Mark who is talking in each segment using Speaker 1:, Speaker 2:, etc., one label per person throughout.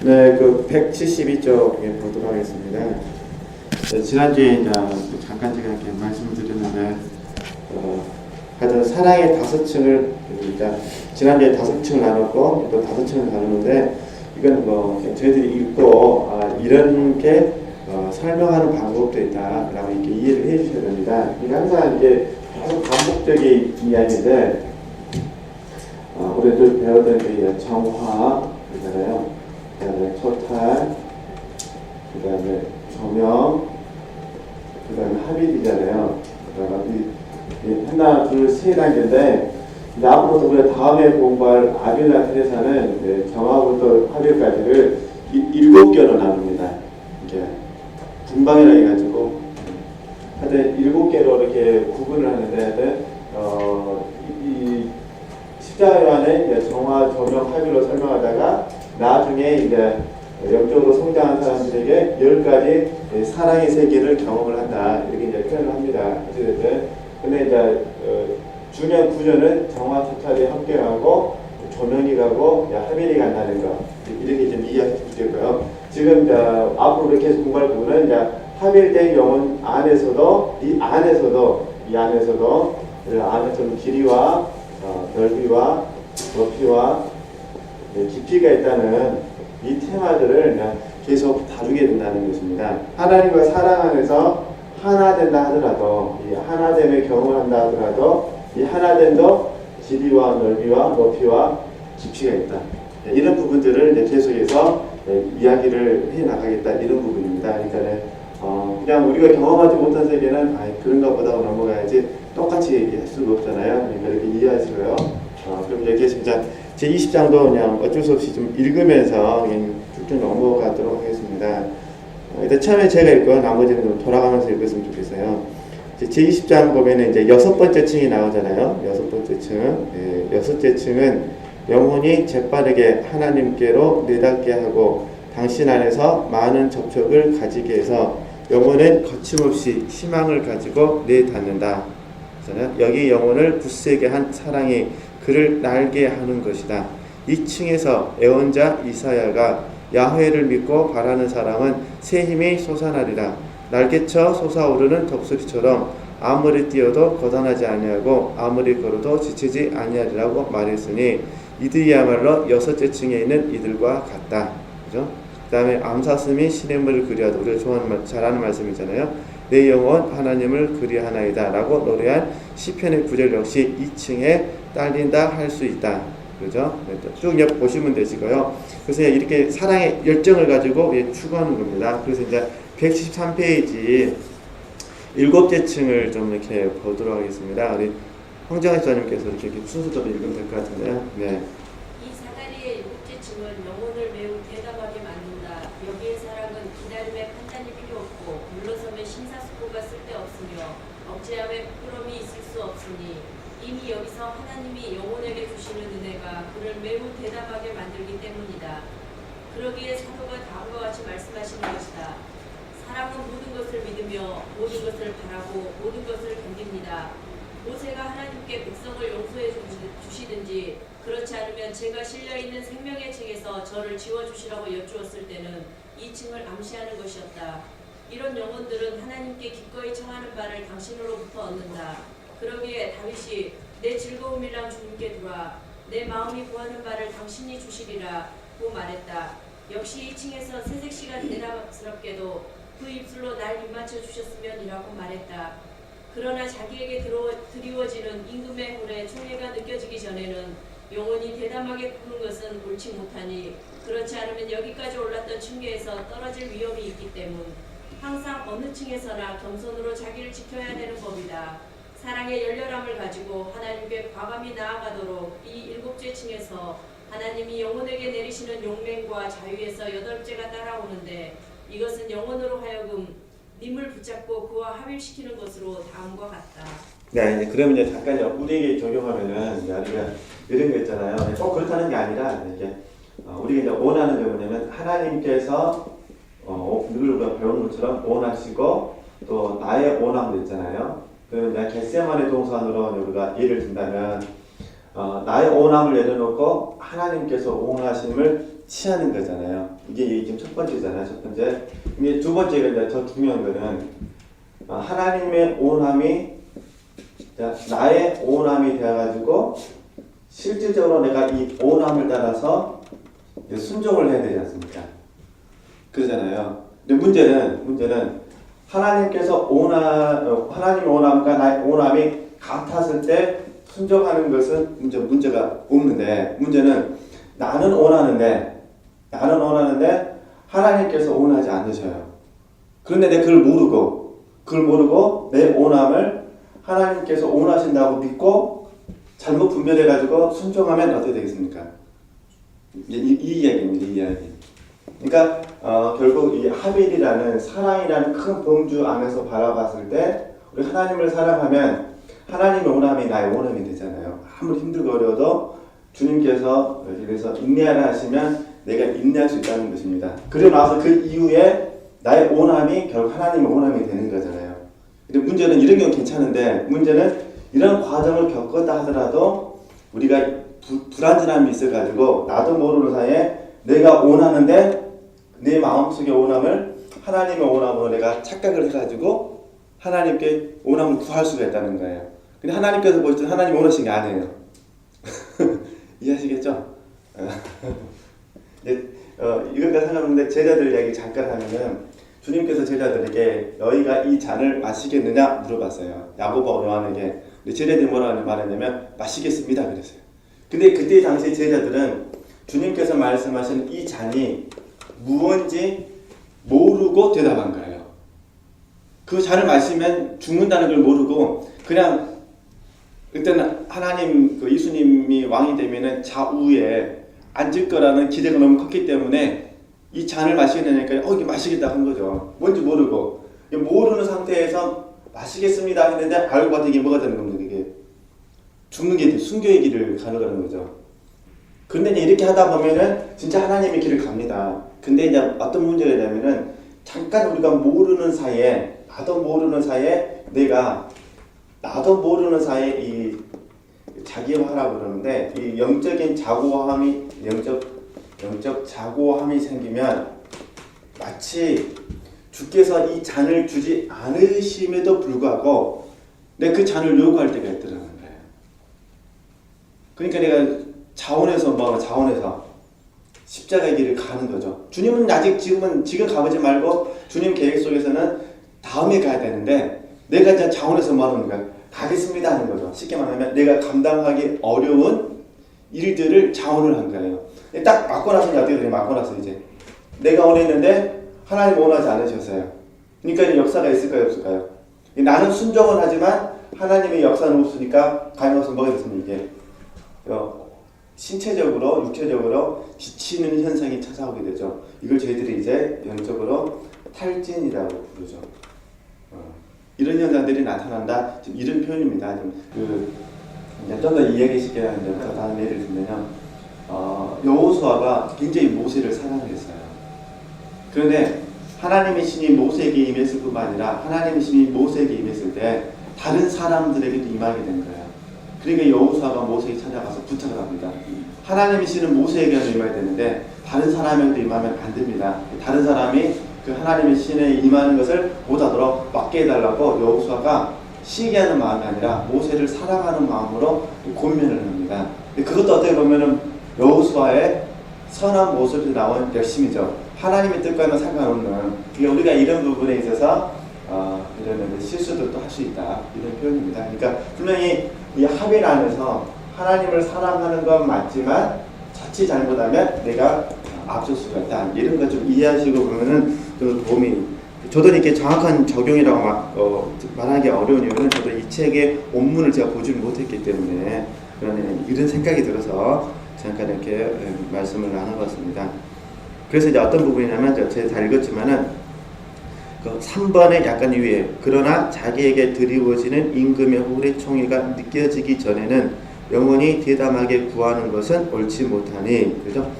Speaker 1: 네, 그 172쪽에 보도록 하겠습니다. 네, 지난주에 이제 잠깐 제가 이렇게 말씀을 드렸는데, 하여튼 사랑의 5층을, 그러니까 지난주에 5층을 나눴고 또 5층을 나누는데, 이건 뭐 저희들이 읽고 이런 게 설명하는 방법도 있다라고 이렇게 이해를 해주셔야 됩니다. 이게 항상 이게 계속 반복적인 이야기인데, 우리도 배웠던 그 정화 그잖아요. 그다음에 초탈, 그다음에 조명, 그다음에 합일이잖아요. 그다음에 하나, 둘, 세 단계인데, 이제 앞으로도 우리가 다음에 공부할 아빌라 테레사는 정화부터 합일까지를 7개로 나눕니다. 이렇게 분방이라 해가지고 하여튼 7개로 이렇게 구분을 하는데, 이 십자가요한의 정화, 조명, 합일로 설명하다가 나중에 이제 영적으로 성장한 사람들에게 10가지 사랑의 세계를 경험을 한다, 이렇게 이제 표현을 합니다. 어쨌든 근데 이제 주년, 구년은 정화, 초찰이 함께하고 조명이 가고 합일이 간다는 거, 이렇게 좀 이해하실 수 있고요. 지금 이제 앞으로 이렇게 공부할 부분은 이제 합일된 영혼 안에서도 이 안에서도 길이와 넓이와 높이와 깊이가 있다는 이 테마들을 계속 다루게 된다는 것입니다. 하나님과 사랑 안에서 하나 된다 하더라도, 이 하나됨의 경험을 한다 하더라도, 이 하나됨도 길이와 넓이와 높이와 깊이가 있다. 이런 부분들을 계속해서 이야기를 해 나가겠다, 이런 부분입니다. 그러니까 그냥 우리가 경험하지 못한 세계는 그런가 보다 하고 넘어가야지 똑같이 얘기할 수가 없잖아요. 그러니까 이렇게 이해하시고요. 그럼 여기에서 이제 제 20장도 그냥 어쩔 수 없이 좀 읽으면서 쭉 넘어가도록 하겠습니다. 일단 처음에 제가 읽고 나머지는 좀 돌아가면서 읽었으면 좋겠어요. 제 20장 보면은 이제 6번째 층이 나오잖아요. 6번째 층. 6째 층은 영혼이 재빠르게 하나님께로 내닫게 하고 당신 안에서 많은 접촉을 가지게 해서 영혼은 거침없이 희망을 가지고 내닫는다. 여기 영혼을 굳세게 한 사랑이 그를 날게 하는 것이다. 2층에서 애언자 이사야가 야훼를 믿고 바라는 사람은 새 힘이 솟아나리라. 날개쳐 솟아오르는 독수리처럼 아무리 뛰어도 거단하지 아니하고 아무리 걸어도 지치지 아니하리라고 말했으니 이들이야말로 6째 층에 있는 이들과 같다. 그죠? 그 다음에 암사슴이 시냇물을 그리하다. 우리가 좋아하는 잘하는 말씀이잖아요. 내 영혼 하나님을 그리하나이다 라고 노래한 시편의 구절 역시 2층에 딸린다 할 수 있다. 그죠? 쭉 보시면 되시고요. 그래서 이렇게 사랑의 열정을 가지고 추구하는 겁니다. 그래서 이제 173페이지 7째 층을 좀 이렇게 보도록 하겠습니다. 우리 황정혜 지사님께서 이렇게 순서대로 읽으면 될 것 같은데요. 네.
Speaker 2: 이 사다리의 7째 층은 영혼을 매우 대담하게 만든다. 여기의 사랑은 기다림의 판단이 필요 없고 물러서면 심사숙고가 쓸데없으며 억제함에 부끄러움이 있을 수 없으니 이미 여기서 하나님이 영혼에게 주시는 은혜가 그를 매우 대담하게 만들기 때문이다. 그러기에 사도가 다음과 같이 말씀하시는 것이다. 사랑은 모든 것을 믿으며 모든 것을 바라고 모든 것을 견딥니다. 모세가 하나님께 백성을 용서해 주시든지 그렇지 않으면 제가 실려있는 생명의 책에서 저를 지워주시라고 여쭈었을 때는 이 층을 암시하는 것이었다. 이런 영혼들은 하나님께 기꺼이 청하는 바를 당신으로부터 얻는다. 그러기에 다윗이 내 즐거움이랑 주님께 두라. 내 마음이 구하는 바를 당신이 주시리라 고 말했다. 역시 2층에서 새색시가 대담스럽게도 그 입술로 날 입맞춰 주셨으면이라고 말했다. 그러나 자기에게 드리워지는 임금의 홀에 총애가 느껴지기 전에는 영혼이 대담하게 구는 것은 옳지 못하니 그렇지 않으면 여기까지 올랐던 층계에서 떨어질 위험이 있기 때문 항상 어느 층에서나 겸손으로 자기를 지켜야 되는 법이다. 사랑의 열렬함을 가지고 하나님께 과감히 나아가도록 이 7째 층에서 하나님이 영혼에게 내리시는 용맹과 자유에서 8째가 따라오는데 이것은 영혼으로 하여금 님을 붙잡고 그와 합일시키는 것으로 다음과 같다.
Speaker 1: 네, 이제 그러면 이제 잠깐 우리에게 적용하면은 우리가 이런 거 있잖아요. 꼭 그렇다는 게 아니라 이제 우리가 이제 원하는 게 뭐냐면 하나님께서 늘 우리가 배운 것처럼 원하시고 또 나의 원함도 있잖아요. 그러면 이제 겟세마네 동산으로 우리가 예를 든다면 나의 원함을 내려놓고 하나님께서 원하심을 취하는 거잖아요. 이게 지금 첫 번째잖아요. 첫 번째. 이게 두 번째가 이제 더 중요한 거는 하나님의 온함이 나의 온함이 되어가지고 실질적으로 내가 이 온함을 따라서 순종을 해야 되지 않습니까? 그러잖아요. 근데 문제는 하나님께서 하나님의 온함과 나의 온함이 같았을 때 순종하는 것은 문제가 없는데, 문제는 나는 원하는데 하나님께서 원하지 않으셔요. 그런데 내가 그걸 모르고 내 원함을 하나님께서 원하신다고 믿고 잘못 분별해가지고 순종하면 어떻게 되겠습니까? 이 이야기입니다. 이 이야기. 그러니까 결국 이 하빌이라는 사랑이라는 큰 범주 안에서 바라봤을 때 우리 하나님을 사랑하면 하나님의 원함이 나의 원함이 되잖아요. 아무리 힘들고 어려워도 주님께서 그래서 인내하라 하시면 내가 인내할 수 있다는 것입니다. 그러고 나서 그 이후에 나의 원함이 결국 하나님의 원함이 되는 거잖아요. 근데 문제는 이런 경우 괜찮은데, 문제는 이런 과정을 겪었다 하더라도 우리가 불안전함이 있어가지고 나도 모르는 사이에 내가 원하는데 내 마음속의 원함을 하나님의 원함으로 내가 착각을 해가지고 하나님께 원함을 구할 수가 있다는 거예요. 근데 하나님께서 보실 때 하나님 원하신 게 아니에요. 이해하시겠죠? 이것과 상관없는데 제자들 이야기 잠깐 하면은 주님께서 제자들에게 너희가 이 잔을 마시겠느냐 물어봤어요. 야고보와 요한에게. 근데 제자들이 뭐라고 말했냐면 마시겠습니다 그랬어요. 근데 그때 당시 제자들은 주님께서 말씀하신 이 잔이 무언지 모르고 대답한 거예요. 그 잔을 마시면 죽는다는 걸 모르고 그냥 그때는 하나님 예수님이 왕이 되면은 좌우에 앉을 거라는 기대가 너무 컸기 때문에 이 잔을 마시게 되니까 이게 마시겠다 한 거죠. 뭔지 모르고 모르는 상태에서 마시겠습니다 했는데 알고 봤더니 이게 뭐가 되는 겁니까? 이게 죽는 게 순교의 길을 가는 거죠. 근데 이제 이렇게 하다 보면은 진짜 하나님의 길을 갑니다. 근데 이제 어떤 문제가 있냐면은 잠깐 우리가 모르는 사이에 나도 모르는 사이에 이 자기화라고 그러는데 이 영적 자고함이 생기면 마치 주께서 이 잔을 주지 않으심에도 불구하고 내가 그 잔을 요구할 때가 있더라는 거예요. 그러니까 내가 자원해서 십자가의 길을 가는 거죠. 주님은 아직 지금 가보지 말고 주님 계획 속에서는 다음에 가야 되는데 내가 이제 자원해서 말하는 거야. 가겠습니다 하는 거죠. 쉽게 말하면 내가 감당하기 어려운 일들을 자원을 한 거예요. 딱 맞고 나서 어떻게 돼요? 맞고 나서 이제 내가 원했는데 하나님 원하지 않으셨어요. 그러니까 이제 역사가 있을까요? 없을까요? 나는 순종은 하지만 하나님의 역사는 없으니까 가면서 뭐가 됐습니까? 이게 신체적으로 육체적으로 지치는 현상이 찾아오게 되죠. 이걸 저희들이 이제 영적으로 탈진이라고 부르죠. 이런 현상들이 나타난다. 지금 이런 표현입니다. 좀 더 이해하시게 하는데 더 다른 예를 들면요. 여호수아가 굉장히 모세를 사랑했어요. 그런데 하나님의 신이 모세에게 임했을 뿐만 아니라 하나님의 신이 모세에게 임했을 때 다른 사람들에게도 임하게 된 거예요. 그러니까 여호수아가 모세에게 찾아가서 부탁을 합니다. 하나님의 신은 모세에게만 임해야 되는데 다른 사람에게도 임하면 안 됩니다. 다른 사람이 그 하나님의 신에 임하는 것을 못하도록 막게 해달라고 여호수아가 시기하는 마음이 아니라 모세를 사랑하는 마음으로 권면을 합니다. 그것도 어떻게 보면은 여호수아의 선한 모습이 나온 열심이죠. 하나님의 뜻과는 상관없는. 그러니까 우리가 이런 부분에 있어서 이런 실수들도 할 수 있다 이런 표현입니다. 그러니까 분명히 이 하빌 안에서 하나님을 사랑하는 건 맞지만 자칫 잘못하면 내가 앞설 수가 있다. 이런 거 좀 이해하시고 그러면은 좀 도움이. 저도 이렇게 정확한 적용이라고 말하기 어려운 이유는 저도 이 책의 원문을 제가 보지 못했기 때문에 이런 생각이 들어서 잠깐 이렇게 말씀을 나눠봤습니다. 그래서 이제 어떤 부분이냐면 제가 다 읽었지만은 그 3번의 약간 위에 그러나 자기에게 드리워지는 임금의 호래총이가 느껴지기 전에는 영원히 대담하게 구하는 것은 옳지 못하니. 그죠?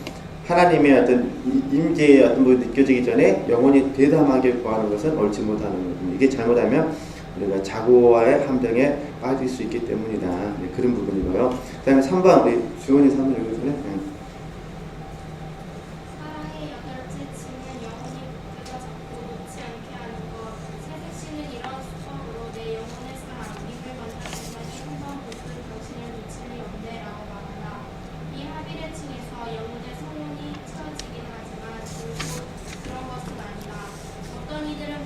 Speaker 1: 하나님의 어떤 임재의 어떤 부분이 느껴지기 전에 영원히 대담하게 구하는 것은 옳지 못하는 겁니다. 이게 잘못하면 우리가 자고와의 함정에 빠질 수 있기 때문이다. 네, 그런 부분이고요. 그 다음에 3번 우리 주원이 3번 읽으실래요?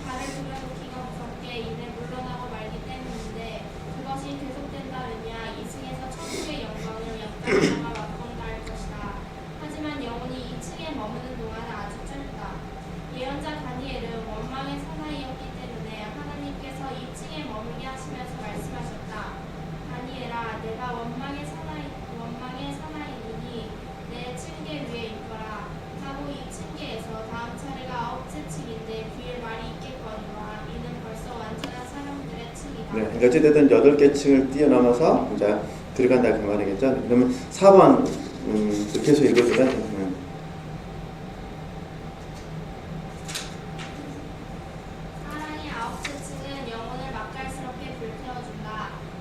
Speaker 3: 발을 들여놓기가 무섭게 이내 물러나고 말기 때문인데 그것이 계속된다면야 이층에서 천국의 영광을 연단하다가 맛본다 할 것이다. 하지만 영혼이 이층에 머무는 동안은 아주 짧다. 예언자 다니엘은 원망의 사나이였기 때문에 하나님께서 이층에 머물게 하시면서 말씀하셨다. 다니엘아, 내가 원망의 사나이니 내 층계 위에 있거라. 하고 이 층계에서 다음 차례가 아홉째 층인데 귀에 말이 있겠거니와 이는 벌써 완전한 사람들의 층이다.
Speaker 1: 네, 그러니까 어찌됐든 8개 층을 뛰어넘어서 이제 들어간다 그 말이겠죠. 그러면 4번 계속 읽어주면
Speaker 3: 사랑의 아홉째 층은 영혼을 맛깔스럽게 불태워준다.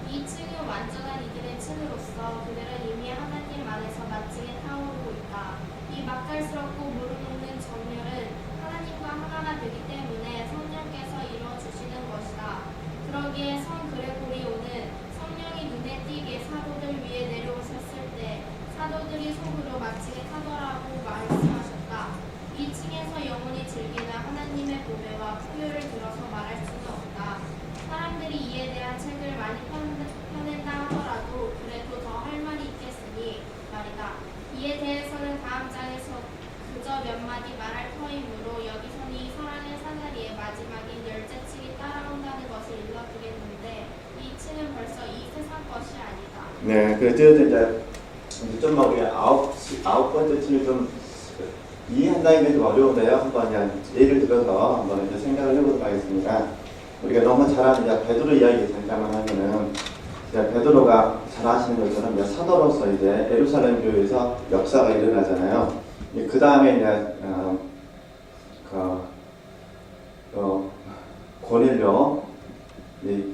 Speaker 3: 이 층은 완전한 이들의 층으로서 그들은 이미 하나님 안에서 마땅히 타오르고 있다. 이 맛깔스럽고 무르먹는 정렬은 하나님과 하나가 되기 때문에 성령께서 이루어주시는 것이다. 그러기에 성 그레고리오는 성령이 눈에 띄게 사도들 위에 내려오셨을 때 사도들이 속으로 마치게 타더라고 말씀하셨다. 이 층에서 영혼이 즐기는 하나님의 보배와 풍요를 들어서 말할 수는 없다. 사람들이 이에 대한 책을 많이 펴낸다 하더라도 그래도 더 할 말이 있겠으니 말이다. 이에 대해서는 다음 장에서 그저 몇 마디 말할 터이므로 여기서는 이 사랑의 사다리의 마지막인 열째 층이 따라온다는 것을 일러드리겠는데 이 층은 벌써 이 세상 것이 아니다.
Speaker 1: 네, 그래서 이제 좀 우리 아홉 번째 층을 좀 이해한다는 게 좀 어려운데요. 한번 그냥 예를 들어서 한번 이제 생각을 해보도록 하겠습니다. 우리가 너무 잘 아는 이제 베드로 이야기 잠깐만 하면은 이제 베드로가 잘 아시는 것처럼 이제 사도로서 이제 예루살렘 교회에서 역사가 일어나잖아요. 그 다음에 이제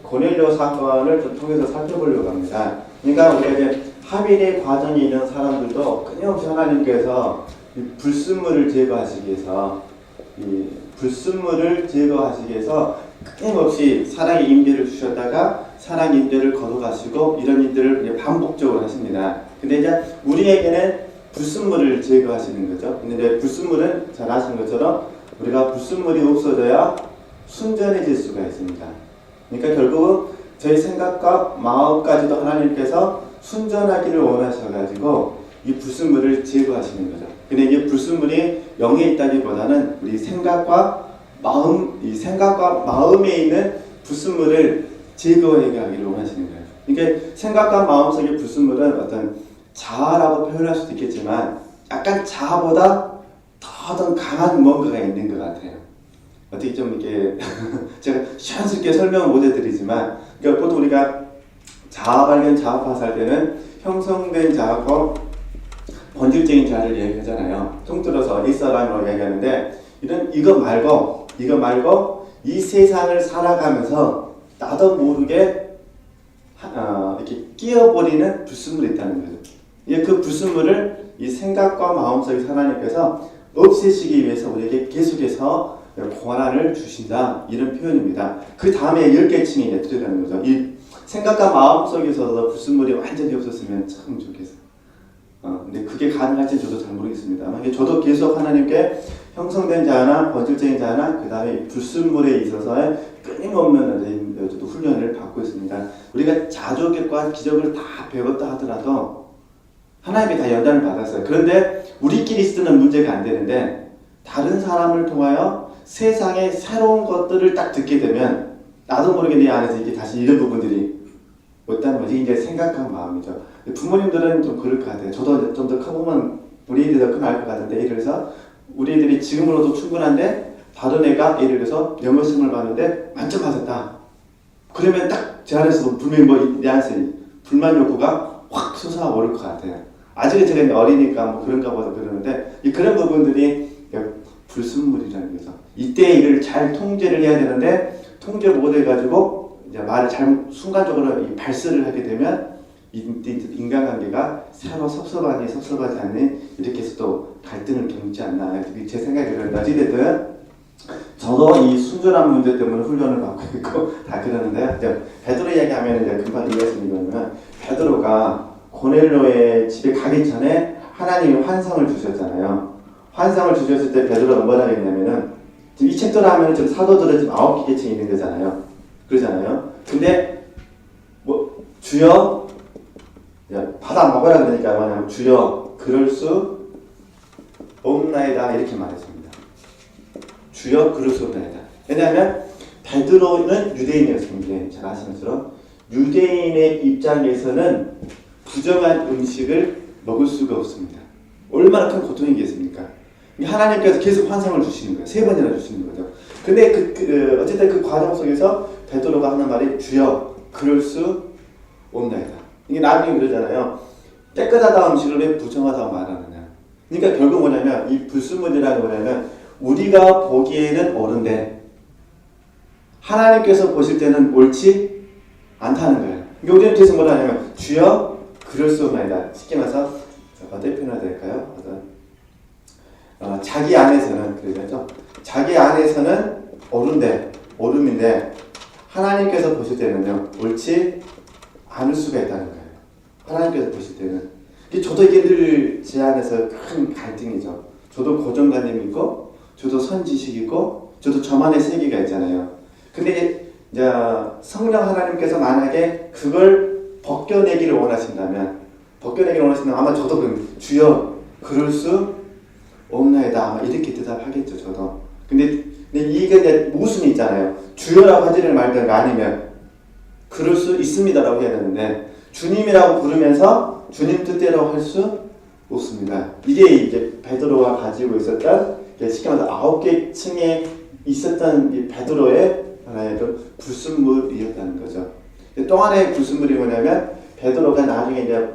Speaker 1: 고넬료 사건을 좀 통해서 살펴보려고 합니다. 그러니까 우리가 이제 하빌의 과정에 있는 사람들도 끊임없이 하나님께서 이 불순물을 제거하시기 위해서 끊임없이 사랑의 임재를 주셨다가 사랑의 임재를 거둬가시고 이런 일들을 반복적으로 하십니다. 근데 이제 우리에게는 불순물을 제거하시는 거죠. 근데 이제 불순물은 잘 아시는 것처럼 우리가 불순물이 없어져야 순전해질 수가 있습니다. 그러니까 결국은 저희 생각과 마음까지도 하나님께서 순전하기를 원하셔가지고 이 불순물을 제거하시는 거죠. 근데 이게 불순물이 영에 있다기보다는 우리 생각과 마음에 있는 불순물을 제거해 가기를 원하시는 거예요. 그러니까 생각과 마음 속의 불순물은 어떤 자아라고 표현할 수도 있겠지만 약간 자아보다 더 강한 뭔가가 있는 것 같아요. 어떻게 좀 이렇게 제가 시원스럽게 설명을 못 해드리지만 그러니까 보통 우리가 자아 발견, 자아 파살 때는 형성된 자아고 본질적인 자아를 얘기하잖아요. 통틀어서 일사람이라고 얘기하는데 이거 말고 이 세상을 살아가면서 나도 모르게 이렇게 끼어버리는 불순물이 있다는 거죠. 그 불순물을 이 생각과 마음속에 하나님께서 없애시기 위해서 우리에게 계속해서 고난을 주신다 이런 표현입니다. 그 다음에 10개 층이 이제 들어가는 거죠. 이 생각과 마음 속에서도 불순물이 완전히 없었으면 참 좋겠어요. 근데 그게 가능할지 저도 잘 모르겠습니다. 저도 계속 하나님께 형성된 자나 본질적인 자나 그 다음에 불순물에 있어서의 끊임없는 저도 훈련을 받고 있습니다. 우리가 자조격과 기적을 다 배웠다 하더라도 하나님이 다 연단을 받았어요. 그런데 우리끼리 쓰는 문제가 안 되는데 다른 사람을 통하여 세상의 새로운 것들을 딱 듣게 되면 나도 모르게 내 안에서 이게 다시 이런 부분들이 없다는 거지. 이제 생각한 마음이죠. 부모님들은 좀 그럴 것 같아요. 저도 좀 더 커보면 우리 애들이 더 크면 알 것 같은데 예를 들어서 우리 애들이 지금으로도 충분한데 다른 애가 예를 들어서 영어 시험을 봤는데 만점 받았다. 그러면 딱 제 안에서 분명히 내 안에서 불만 욕구가 확 솟아오를 것 같아요. 아직은 제가 어리니까 뭐 그런가 보다 그러는데 그런 부분들이 불순물이라는 거죠. 이때 일을 잘 통제를 해야 되는데 통제 못 해가지고 이제 말을 순간적으로 발설을 하게 되면 인간관계가 서로 섭섭하지 않니 이렇게 해서 또 갈등을 겪지 않나 제 생각이 그런데 어찌됐든 저도 이 순전한 문제 때문에 훈련을 받고 있고 다 그러는데요. 베드로 이야기하면 이제 금방 이해하시는 거는 베드로가 고넬료의 집에 가기 전에 하나님이 환상을 주셨잖아요. 환상을 주셨을 때 베드로가 뭐라 했냐면은 지금 이 챕터로 하면 지금 사도들은 지금 9개 계층이 있는 거잖아요. 그러잖아요. 근데 뭐 주여 받아 먹어라 그러니까 뭐냐면 주여 그럴 수 없나이다 이렇게 말했습니다. 주여 그럴 수 없나이다. 왜냐하면 베드로는 유대인이었습니다. 잘 아시는 것처럼 유대인의 입장에서는 부정한 음식을 먹을 수가 없습니다. 얼마나 큰 고통이겠습니까? 하나님께서 계속 환상을 주시는 거예요. 3번이나 주시는 거죠. 근데 어쨌든 그 과정 속에서 베드로가 하는 말이 주여 그럴 수 없나이다. 이게 나중에 그러잖아요. 깨끗하다 음식을 왜 부정하다고 말하느냐. 그러니까 결국 뭐냐면 이 불순물이라는 뭐냐면 우리가 보기에는 옳은데 하나님께서 보실 때는 옳지 않다는 거예요. 그러니까 우리는 계속 뭐라 하냐면 주여 그럴 수 없나이다. 쉽게 말해서 어떻게 표현해야 될까요? 자기 안에서는 그러죠. 자기 안에서는 옳음인데 하나님께서 보실 때는요 옳지 않을 수가 있다는 거예요. 하나님께서 보실 때는 저도 이게 늘 제 안에서 큰 갈등이죠. 저도 고정관념이 있고 저도 선지식이 있고 저도 저만의 세계가 있잖아요. 근데 이제 성령 하나님께서 만약에 그걸 벗겨내기를 원하신다면 아마 저도 주여 그럴 수 없나이다 아마 이렇게 대답하겠죠. 저도. 근데 이게 이제 모순이 있잖아요. 주여라고 하지를 말든가 아니면 그럴 수 있습니다라고 해야 되는데 주님이라고 부르면서 주님 뜻대로 할 수 없습니다. 이게 이제 베드로가 가지고 있었던 쉽게 말해서 9개 층에 있었던 이 베드로의 하나의 불순물이었다는 거죠. 또 하나의 불순물이 뭐냐면 베드로가 나중에 이제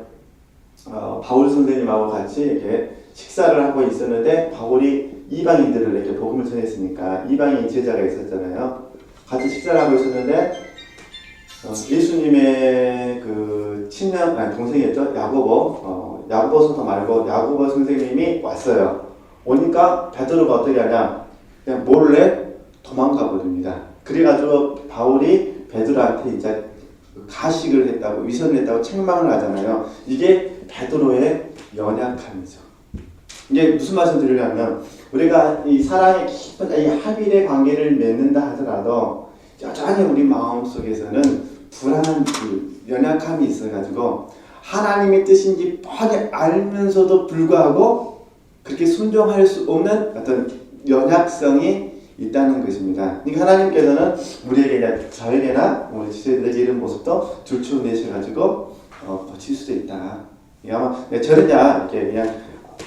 Speaker 1: 바울 선생님하고 같이 이렇게 식사를 하고 있었는데 바울이 이방인들을 이렇게 복음을 전했으니까 이방인 제자가 있었잖아요. 같이 식사를 하고 있었는데 예수님의 그 친형 동생이었죠. 야고보 성도 말고 야고보 선생님이 왔어요. 오니까 베드로가 어떻게 하냐? 그냥 몰래 도망가 버립니다. 그래가지고 바울이 베드로한테 이제 가식을 했다고 위선을 했다고 책망을 하잖아요. 이게 베드로의 연약함이죠. 이게 무슨 말씀 드리려면 우리가 이 사랑의 깊은 이 합일의 관계를 맺는다 하더라도 여전히 우리 마음 속에서는 불안한 연약함이 있어가지고 하나님의 뜻인지 뻔히 알면서도 불구하고 그렇게 순종할 수 없는 어떤 연약성이 있다는 것입니다. 그러니까 하나님께서는 우리에게 저에게나 우리 지체들에게 이런 모습도 들춰내셔가지고 고칠 수도 있다. 아마 저는야 이렇게 그냥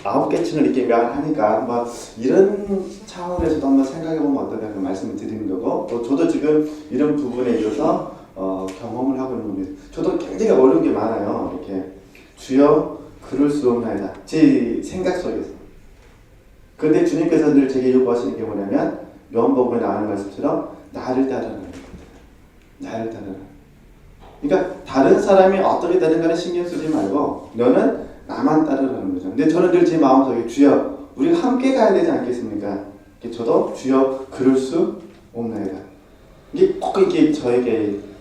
Speaker 1: 9개 층을 이렇게 하니까 한번 이런 차원에서도 한번 생각해보면 어떨까 그 말씀을 드리는 거고 또 저도 지금 이런 부분에 있어서 경험을 하고 있는 겁니다. 저도 굉장히 어려운 게 많아요. 이렇게 주여 그럴 수 없나이다. 제 생각 속에서. 그런데 주님께서 늘 제게 요구하시는 게 뭐냐면 요한복음에 나오는 말씀처럼 나를 따르라. 나를 따르라. 그러니까 다른 사람이 어떻게 되는가는 신경 쓰지 말고 너는 나만 따르라는 거죠. 근데 저는 늘 제 마음속에 주여 우리가 함께 가야 되지 않겠습니까? 저도 주여 그럴 수 없나이다. 이게 꼭 이게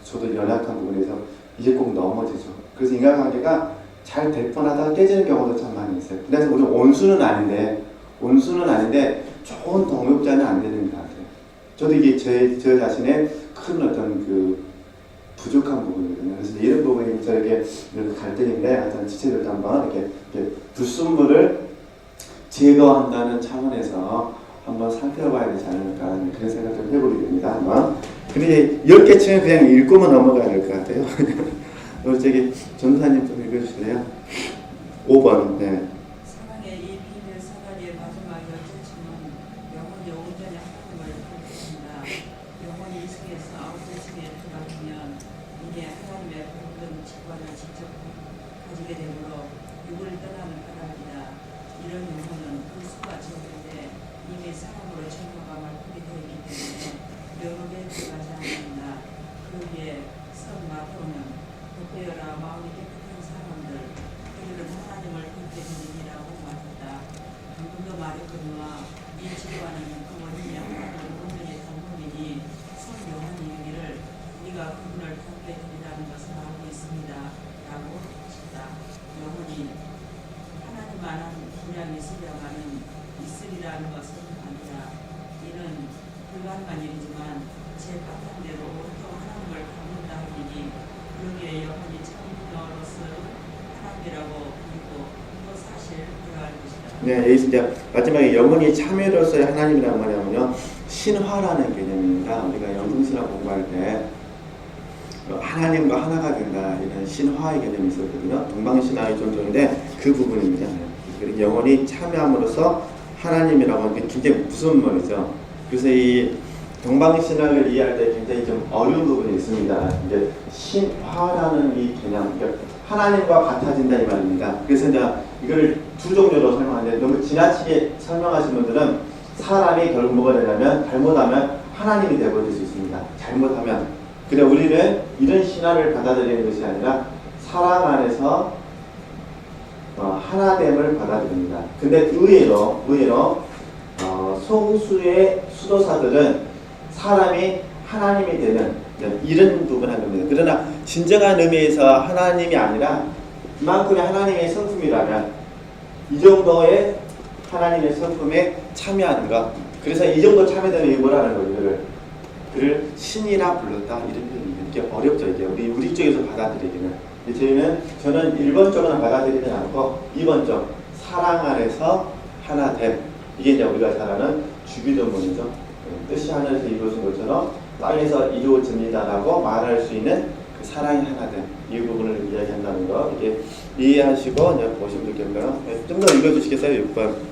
Speaker 1: 저도 연약한 부분에서 이게 꼭 넘어지죠. 그래서 인간관계가 잘 될 뻔하다가 깨지는 경우도 참 많이 있어요. 그래서 우리 온수는 아닌데 좋은 동역자는 안 되는 것 같아요. 저도 이게 저 자신의 큰 어떤 그 부족한 부분이거든요. 그래서 이런 부분이 저에게 갈등인데 하여튼 지체들도 한번 이렇게 불순물을 제거한다는 차원에서 한번 살펴봐야 되지 않을까 그런 생각을 해보게 됩니다. 한번. 근데 10개 층은 그냥 읽고만 넘어가야 될 것 같아요. 저기 전사님 좀 읽어주실래요? 5번. 네.
Speaker 4: 사랑의 이 비밀 사다리의 마지막 열쇠층은 영혼이 온전히 하나님을 뵙습니다. 영혼이 이 층에서 9개 층에 들어가면 이게 하나님의 모든 직관을 직접 가지게 되므로 육을 떠나는 바람이다. 이런 영혼은 그 수가 적은데 이미 사람으로 전파가 말풀이 되어 있기 때문에 영혼에 들어가지 않는다. 그 위에 성 마태오는 복되어라 마음이 깨끗한 사람들 그들은 하나님을 뵙게 되느니 불가능한 일이지만 제 파탄대로 또 하나님을 닮는다 하니 여기에 영혼이 참으로서 하나님이라고 부르고 또 사실 그러할 것이다.
Speaker 1: 네, 여기서 이제 마지막에 영혼이 참여로서의 하나님이라는 말이냐면요, 신화라는 개념입니다. 우리가 영성신화 공부할 때 하나님과 하나가 된다 이런 신화의 개념이 있었거든요. 동방신화의 존재인데 그 부분입니다. 그리고 영혼이 참여함으로써 하나님이라고 하는 게 굉장히 무서운 말이죠. 그래서 이 동방신화를 이해할 때 굉장히 좀 어려운 부분이 있습니다. 이제 신화라는 이 개념, 그러니까 하나님과 같아진다 이 말입니다. 그래서 이제 이걸 두 종류로 설명하는데 너무 지나치게 설명하신 분들은 사람이 결국 뭐가 되냐면 잘못하면 하나님이 되어버릴 수 있습니다. 잘못하면. 그래 우리는 이런 신화를 받아들이는 것이 아니라 사랑 안에서 하나됨을 받아들입니다. 근데 의외로 소수의 수도사들은 사람이 하나님이 되는 이런 부분을 하는 겁니다. 그러나 진정한 의미에서 하나님이 아니라 이만큼의 하나님의 성품이라면 이 정도의 하나님의 성품에 참여하는 것, 그래서 이 정도 참여되는 게 뭐라는 거예요. 그를 신이라 불렀다 이런 표현입니다. 이게 어렵죠. 이게 우리 쪽에서 받아들이기는. 저는 1번 쪽은 받아들이지 않고 2번 쪽 사랑 안에서 하나됨, 이게 이제 우리가 잘 아는 주기도문이죠. 뜻이 하늘에서 이루어진 것처럼 땅에서 이루어집니다라고 말할 수 있는 그 사랑이 하나됨, 이 부분을 이야기한다는 거, 이게 이해하시고 이제 보시면 좋겠고요. 좀 더 읽어주시겠어요? 6번.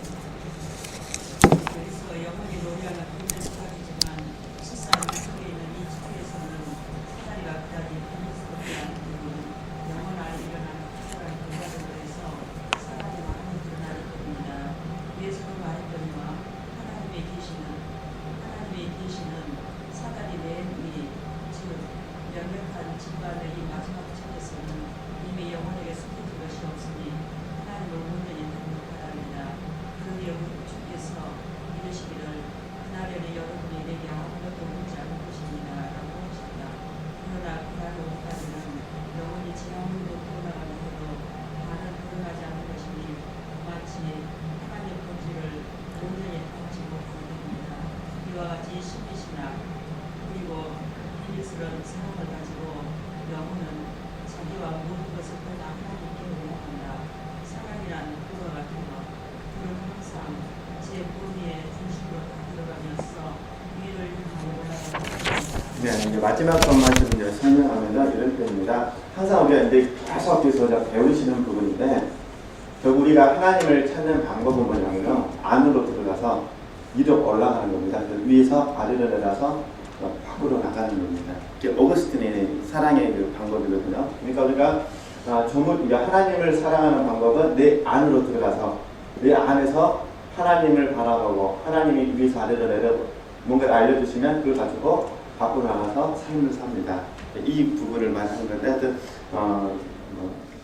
Speaker 1: 네, 이제 마지막 것만 좀 이제 설명하면 이런 표현입니다. 항상 우리가 이제 계속해서 배우시는 부분인데, 결국 우리가 하나님을 찾는 방법은 뭐냐면요, 안으로 들어가서 위로 올라가는 겁니다. 위에서 아래로 내려서 밖으로 나가는 겁니다. 이게 오거스틴의 사랑의 그 방법이거든요. 그러니까 우리가 하나님을 사랑하는 방법은 내 안으로 들어가서 내 안에서 하나님을 바라보고 하나님이 위에서 아래로 내려 뭔가를 알려주시면 그걸 가지고 밖으로 나가서 삶을 삽니다. 이 부분을 말하는 건데, 하여튼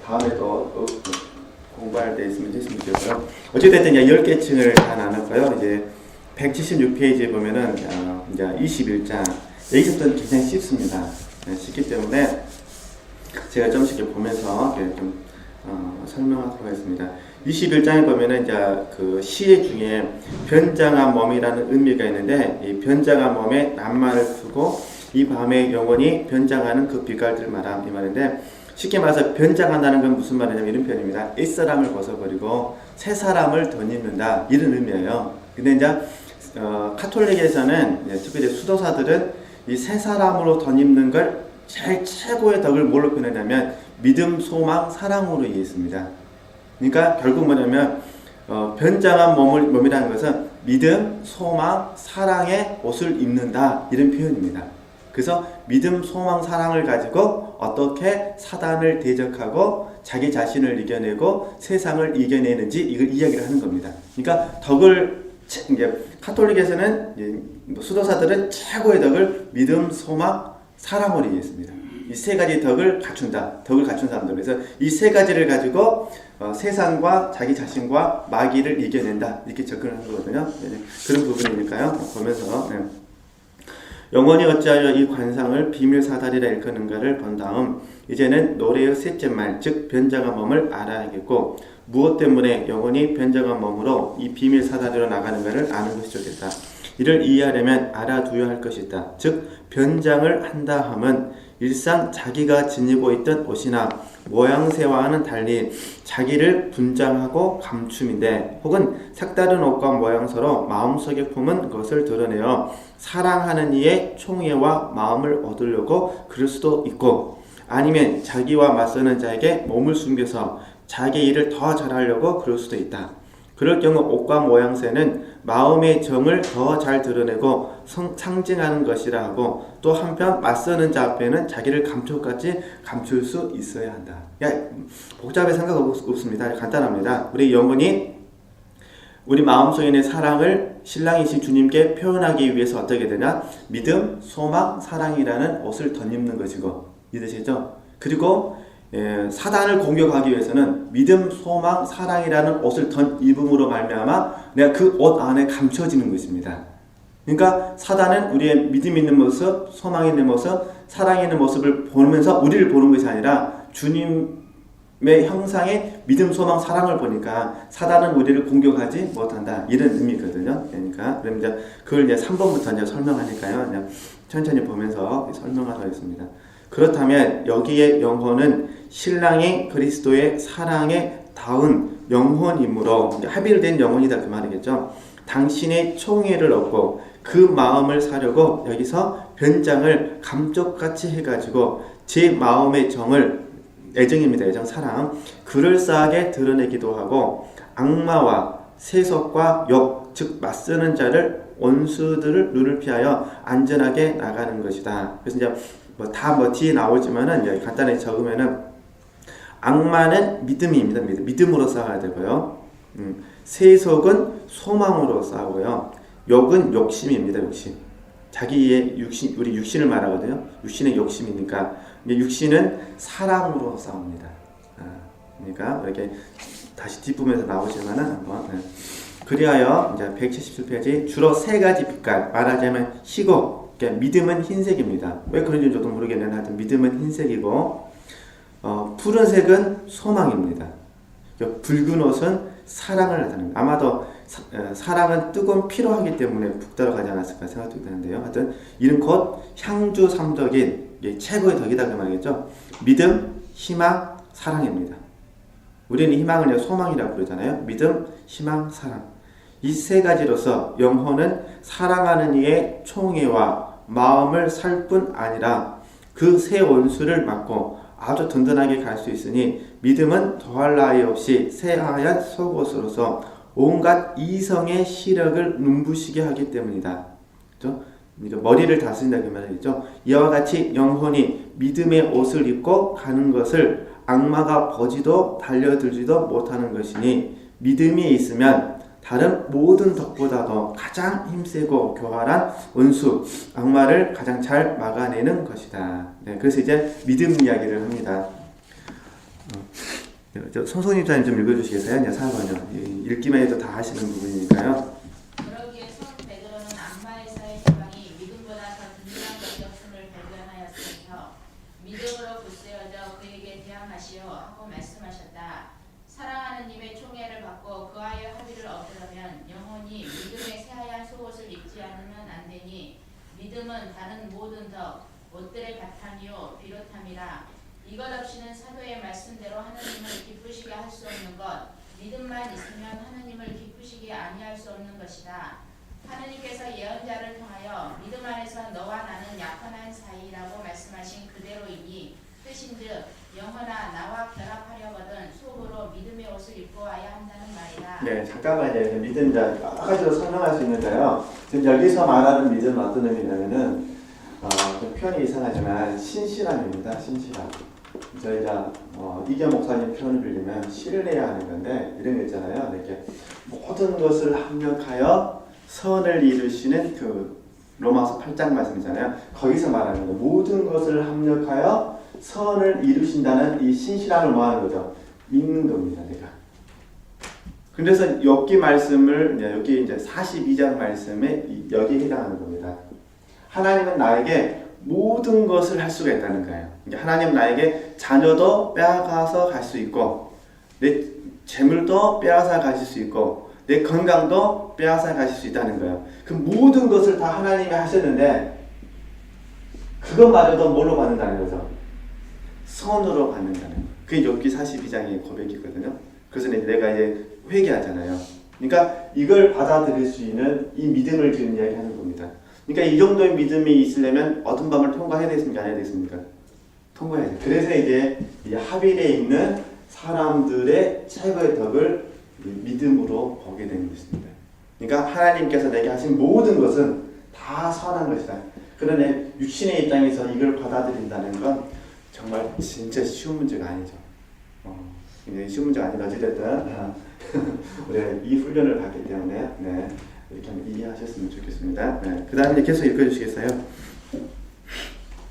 Speaker 1: 다음에 또 공부할 때 있으면 했으면 좋겠고요. 어쨌든 이제 10개 층을 다 나눴고요. 이제 176페이지에 보면은 이제 21장, 여기서부터는 굉장히 쉽습니다. 쉽기 때문에 제가 좀씩 보면서 좀 설명하도록 하겠습니다. 21장에 보면은 이제 그 시의 중에 변장한 몸이라는 의미가 있는데, 이 변장한 몸에 낱말을 쓰고 이 밤에 영원히 변장하는 그 빛깔들 말함 이 말인데, 쉽게 말해서 변장한다는 건 무슨 말이냐면 이런 표현입니다. 옛사람을 벗어버리고 새 사람을 덧입는다 이런 의미예요. 근데 이제 카톨릭에서는 특별히 수도사들은 이 새 사람으로 덧입는 걸 제일 최고의 덕을 뭘로 표현하냐면 믿음, 소망, 사랑으로 이해했습니다. 그러니까 결국 뭐냐면 변장한 몸이라는 것은 믿음, 소망, 사랑의 옷을 입는다 이런 표현입니다. 그래서 믿음, 소망, 사랑을 가지고 어떻게 사단을 대적하고 자기 자신을 이겨내고 세상을 이겨내는지 이걸 이야기를 하는 겁니다. 그러니까 카톨릭에서는 수도사들은 최고의 덕을 믿음, 소망, 사랑으로 이해했습니다. 이 세 가지 덕을 갖춘 사람들. 그래서 이 세 가지를 가지고 세상과 자기 자신과 마귀를 이겨낸다 이렇게 접근을 한 거거든요. 그런 부분이니까요. 보면서 영원히 어찌하여 이 관상을 비밀 사다리라 일컫는가를 본 다음 이제는 노래의 셋째 말, 즉 변장한 몸을 알아야겠고 무엇 때문에 영원히 변장한 몸으로 이 비밀 사다리로 나가는가를 아는 것이 좋겠다. 이를 이해하려면 알아두어야 할 것이 있다. 즉 변장을 한다 함은 일상 자기가 지니고 있던 옷이나 모양새와는 달리 자기를 분장하고 감춤인데, 혹은 색다른 옷과 모양새로 마음속에 품은 것을 드러내어 사랑하는 이의 총애와 마음을 얻으려고 그럴 수도 있고, 아니면 자기와 맞서는 자에게 몸을 숨겨서 자기 일을 더 잘하려고 그럴 수도 있다. 그럴 경우 옷과 모양새는 마음의 정을 더 잘 드러내고 상징하는 것이라 하고, 또 한편 맞서는 자 앞에는 자기를 감쪽같이 감출 수 있어야 한다. 복잡해 생각 없습니다. 간단합니다. 우리 영혼이 우리 마음속에 있는 사랑을 신랑이신 주님께 표현하기 위해서 어떻게 되냐? 믿음, 소망, 사랑이라는 옷을 덧입는 것이고, 이해되시죠? 그리고 사단을 공격하기 위해서는 믿음, 소망, 사랑이라는 옷을 덧입음으로 말미암아 내가 그 옷 안에 감춰지는 것입니다. 그러니까 사단은 우리의 믿음 있는 모습, 소망 있는 모습, 사랑 있는 모습을 보면서 우리를 보는 것이 아니라 주님의 형상의 믿음, 소망, 사랑을 보니까 사단은 우리를 공격하지 못한다, 이런 의미거든요. 그러니까 그럼 이제 그걸 이제 3번부터 이제 설명하니까요. 이제 천천히 보면서 설명하도록 하겠습니다. 그렇다면 여기에 영혼은 신랑이 그리스도의 사랑에 닿은 영혼이므로 합일된 영혼이다, 그 말이겠죠. 당신의 총애를 얻고 그 마음을 사려고 여기서 변장을 감쪽같이 해가지고 제 마음의 정을, 애정입니다, 애정, 사랑, 그럴싸하게 드러내기도 하고 악마와 세속과 역, 즉 맞서는 자를, 원수들을 눈을 피하여 안전하게 나가는 것이다. 그래서 이제 뒤에 나오지만은 이제 간단히 적으면은, 악마는 믿음입니다. 믿음으로 싸워야 되고요. 세속은 소망으로 싸우고요. 욕은 욕심입니다. 욕심. 자기의 육신, 우리 육신을 말하거든요. 육신의 욕심이니까 육신은 사랑으로 싸웁니다. 그러니까 이렇게 다시 뒷부분에서 나오지만은 한번. 그리하여 이제 177페이지 주로 세 가지 빛깔, 말하자면 희고, 그러니까 믿음은 흰색입니다. 왜 그런지 저도 모르겠는데 하여튼 믿음은 흰색이고, 푸른색은 소망입니다. 붉은 옷은 사랑을 나타냅니다. 아마도 사랑은 뜨거운 피로 하기 때문에 북다로 가지 않았을까 생각도 되는데요. 하여튼 이는 곧 향주 삼덕인 최고의 덕이다, 그 말이겠죠. 믿음, 희망, 사랑입니다. 우리는 희망을 소망이라고 부르잖아요. 믿음, 희망, 사랑. 이 세 가지로서 영혼은 사랑하는 이의 총애와 마음을 살 뿐 아니라 그 세 원수를 막고 아주 든든하게 갈 수 있으니, 믿음은 더할 나위 없이 새하얀 속옷으로서 온갖 이성의 시력을 눈부시게 하기 때문이다. 그렇죠? 머리를 다스린다, 그 말이죠. 이와 같이 영혼이 믿음의 옷을 입고 가는 것을 악마가 보지도 달려들지도 못하는 것이니, 믿음이 있으면 다른 모든 덕보다도 가장 힘세고 교활한 원수, 악마를 가장 잘 막아내는 것이다. 그래서 이제 믿음 이야기를 합니다. 손소님자님 좀 읽어주시겠어요? 4번이요. 읽기만 해도 다 하시는 부분이니까요.
Speaker 5: 그러기에 손 베드로는 악마에서의 해방이 믿음보다 더 든든한 것이 없음을 발견하였으면서 믿음으로 굳세어져 그에게 대항하시오 하고 말씀하셨다. 사랑하는 님의 총애를 받고 그와의 합의를 얻으려면 영혼이 믿음의 새하얀 속옷을 입지 않으면 안 되니, 믿음은 다른 모든 덕, 옷들의 바탕이요 비롯함이라. 이것 없이는 사도의 말씀대로 하느님을 기쁘시게 할 수 없는 것, 믿음만 있으면 하느님을 기쁘시게 아니할 수 없는 것이다. 하느님께서 예언자를 통하여 믿음 안에서 너와 나는 약한 한 사이라고 말씀하신 그대로이니, 뜻인즉 영혼아 나와 결합하려거든 속으로 믿음의 옷을 입고 와야 한다는 말이다.
Speaker 1: 네, 잠깐만 이제 믿음, 이제 여러 가지로 설명할 수 있는데요. 지금 여기서 말하는 믿음은 어떤 의미냐면은, 좀 표현이 이상하지만 신실함입니다. 신실함. 저희가 이계 목사님 표현을 빌리면 신뢰해야 하는 건데, 이런 거 있잖아요. 이렇게 모든 것을 합력하여 선을 이루시는 그 로마서 8장 말씀이잖아요. 거기서 말하는 거, 모든 것을 합력하여 선을 이루신다는 이 신실함을 뭐하는 거죠? 믿는 겁니다, 내가. 그래서 여기 말씀을, 여기 이제 42장 말씀에 여기에 해당하는 겁니다. 하나님은 나에게 모든 것을 할 수가 있다는 거예요. 하나님은 나에게 자녀도 빼앗아서 갈 수 있고, 내 재물도 빼앗아 가실 수 있고, 내 건강도 빼앗아 가실 수 있다는 거예요. 그 모든 것을 다 하나님이 하셨는데 그것마저도 뭘로 받는다는 거죠? 선으로 받는다는 거예요. 그게 욥기 42장의 고백이거든요. 그래서 내가 이제 회개하잖아요. 그러니까 이걸 받아들일 수 있는 이 믿음을 지금 이야기하는 겁니다. 그러니까 이 정도의 믿음이 있으려면 어떤 밤을 통과해야 되겠습니까? 안 해야 되겠습니까? 통과해야 돼요. 그래서 이제 이 하빌에 있는 사람들의 최고의 덕을 믿음으로 보게 되는 것입니다. 그러니까 하나님께서 내게 하신 모든 것은 다 선한 것이다. 그러나 육신의 입장에서 이걸 받아들인다는 건 정말 진짜 쉬운 문제가 아니죠. 쉬운 문제가 아니다. 어찌됐든 우리가 이 훈련을 받기 때문에 이렇게 한번 이해하셨으면 좋겠습니다. 그 다음에 계속 읽어주시겠어요?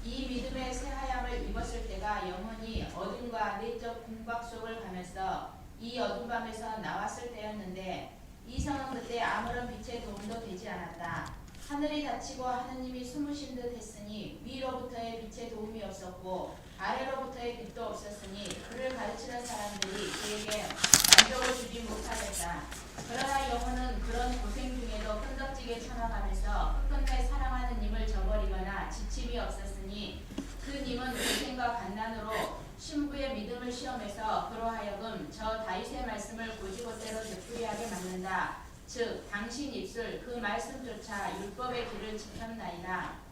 Speaker 5: 이 믿음의 새하얀을 입었을 때가 영혼이 어둠과 내적 궁박 속을 가면서 이 어둠 밤에서 나왔을 때였는데 이 성은 그때 아무런 빛의 도움도 되지 않았다. 하늘이 닫히고 하느님이 숨으신 듯 했으니 위로부터의 빛의 도움이 없었고 아래로부터의 빛도 없었으니 그를 가르치는 사람들이 그에게 만족을 주지 못하겠다. 그러나 영혼은 그런 고생 중에도 끈덕지게 참아가면서 끝끝내 사랑하는 님을 저버리거나 지침이 없었으니 그 님은 고생과 간난으로 신부의 믿음을 시험해서 그로 하여금 저 다윗의 말씀을 고지고대로 되풀이하게 만든다. 즉 당신 입술 그 말씀조차 율법의 길을 지켰나이다.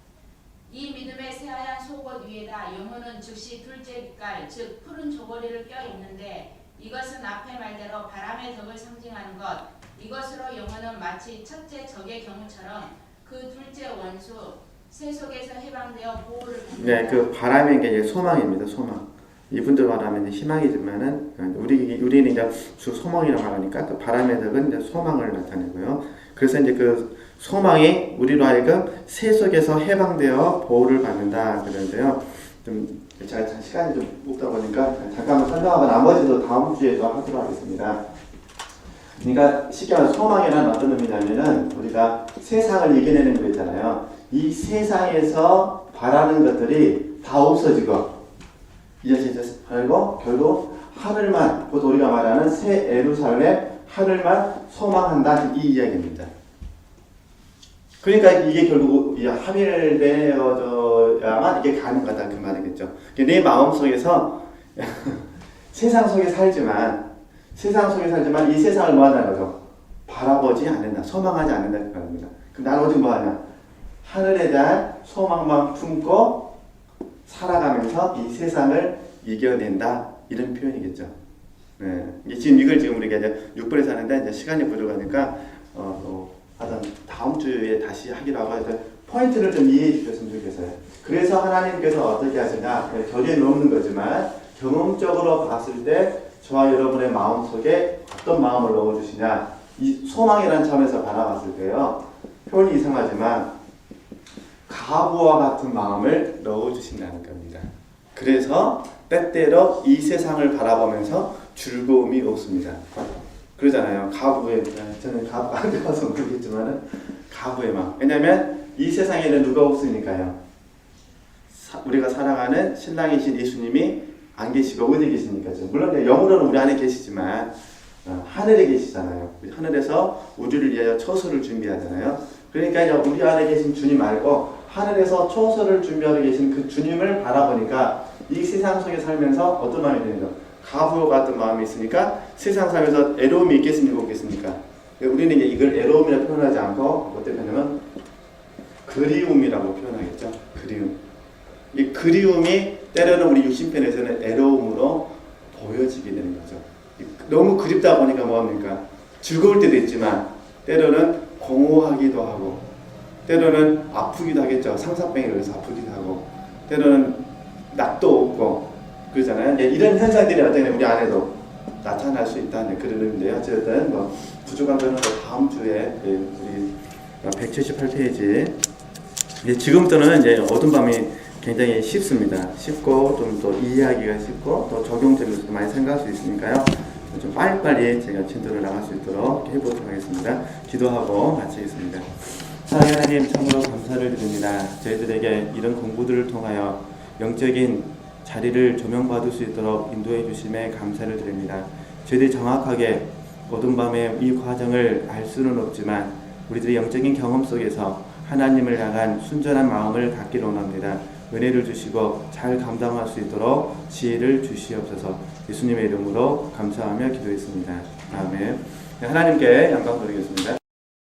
Speaker 5: 이 믿음의 새하얀 속옷 위에다 영혼은 즉시 둘째 빛깔 즉 푸른 조거리를 껴입는데 이것은 앞의 말대로 바람의 덕을 상징하는 것. 이것으로 영혼은 마치 첫째 적의 경우처럼 그 둘째 원수 새 속에서 해방되어 보호를 받는다.
Speaker 1: 네, 그 바람의 게 소망입니다. 소망. 이분들 말하면 희망이지만은 우리는 이제 주 소망이라고 하니까 그 바람의 덕은 이제 소망을 나타내고요. 그래서 이제 그 소망이 우리로 하여금 새 속에서 해방되어 보호를 받는다 그러는데요. 좀 제가 시간이 좀 없다 보니까 잠깐만 설명하고 나머지도 다음 주에 또 하도록 하겠습니다. 그러니까 쉽게 말해서 소망이란 어떤 의미냐면은 우리가 세상을 이겨내는 거 있잖아요. 이 세상에서 바라는 것들이 다 없어지고 그리고 결국 하늘만, 곧 우리가 말하는 새 예루살렘 하늘만 소망한다 이 이야기입니다. 그러니까 이게 결국 합일되어져야만 이게 가능하다 그 말이겠죠. 내 마음 속에서 세상 속에 살지만 이 세상을 뭐하는 거죠? 바라보지 않는다, 소망하지 않는다 그 말입니다. 그럼 나는 오직 뭐하냐? 하늘에 대한 소망만 품고 살아가면서 이 세상을 이겨낸다 이런 표현이겠죠. 지금 우리가 이제 6번에 사는데 이제 시간이 부족하니까 하여튼 다음 주에 다시 하기로 하고 해서 포인트를 좀 이해해 주셨으면 좋겠어요. 그래서 하나님께서 어떻게 하시냐? 결의는 없는 거지만 경험적으로 봤을 때 저와 여러분의 마음 속에 어떤 마음을 넣어주시냐? 이 소망이라는 점에서 바라봤을 때요. 표현이 이상하지만 가부와 같은 마음을 넣어주신다는 겁니다. 그래서 때때로 이 세상을 바라보면서 즐거움이 없습니다. 그러잖아요. 저는 가부 안 가서 모르겠지만은 가부의 마음. 왜냐하면 이 세상에는 누가 없으니까요. 우리가 사랑하는 신랑이신 예수님이 안 계시고 어디 계십니까? 물론 영으로는 우리 안에 계시지만 하늘에 계시잖아요. 하늘에서 우리를 위하여 처소를 준비하잖아요. 그러니까 우리 안에 계신 주님 말고 하늘에서 처소를 준비하고 계신 그 주님을 바라보니까 이 세상 속에 살면서 어떤 마음이 되는 거죠? 가부와 같은 마음이 있으니까 세상 살면서 애로움이 있겠습니까? 없겠습니까? 우리는 이걸 애로움이라 표현하지 않고 어떻게 표현하면 그리움이라고 표현하겠죠. 그리움. 이 그리움이 때로는 우리 육신편에서는 애로움으로 보여지게 되는 거죠. 너무 그립다 보니까 뭐합니까? 즐거울 때도 있지만 때로는 공허하기도 하고 때로는 아프기도 하겠죠. 상사병에 걸려서 아프기도 하고 때로는 낯도 없고 그러잖아요. 이런 현상들이 어떤 우리 안에도 나타날 수 있다는 그런 의미인데요. 어쨌든 부족한 거는 다음 주에 우리 178페이지 지금부터는 이제 어둠 밤이 굉장히 쉽습니다. 쉽고 좀 더 이해하기가 쉽고 또 적용점에서도 많이 생각할 수 있으니까요. 좀 빨리빨리 제가 진도를 나갈 수 있도록 해보도록 하겠습니다. 기도하고 마치겠습니다. 사랑하는 하나님 참으로 감사를 드립니다. 저희들에게 이런 공부들을 통하여 영적인 자리를 조명받을 수 있도록 인도해 주심에 감사를 드립니다. 저희들이 정확하게 어둠 밤에 이 과정을 알 수는 없지만 우리들의 영적인 경험 속에서 하나님을 향한 순전한 마음을 갖기를 원합니다. 은혜를 주시고 잘 감당할 수 있도록 지혜를 주시옵소서. 예수님의 이름으로 감사하며 기도했습니다. 아멘. 하나님께 영광 돌리겠습니다.